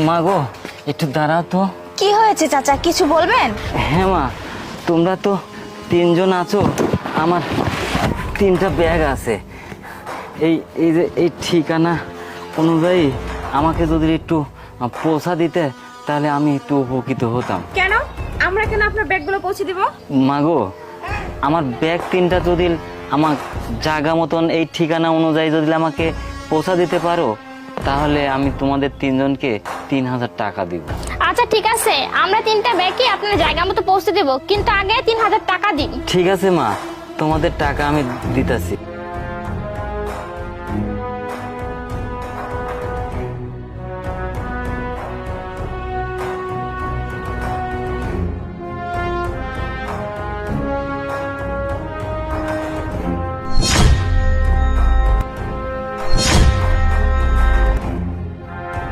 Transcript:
মা গো, একটু দাঁড়াও তো। কি হয়েছে চাচা, কিছু বলবেন? হ্যাঁ মা, তোমরা তো তিনজন আছো, আমার তিনটা ব্যাগ আছে। এই এই যে এই ঠিকানা অনুযায়ী আমাকে যদি একটু পৌঁছা দিতে, তাহলে আমি একটু উপকৃত হতাম। কেন? আমরা কেন আপনার ব্যাগগুলো পৌঁছে দিব? মা গো, আমার ব্যাগ তিনটা যদি আমার জায়গা মতন এই ঠিকানা অনুযায়ী যদি আমাকে পৌঁছা দিতে পারো, তাহলে আমি তোমাদের তিনজনকে 3,000 টাকা দিব। আচ্ছা ঠিক আছে, আমরা তিনটা ব্যাগই আপনার জায়গা মতো পৌঁছে দেব, কিন্তু আগে 3,000 টাকা দিন। ঠিক আছে মা, তোমাদের টাকা আমি দিতেছি।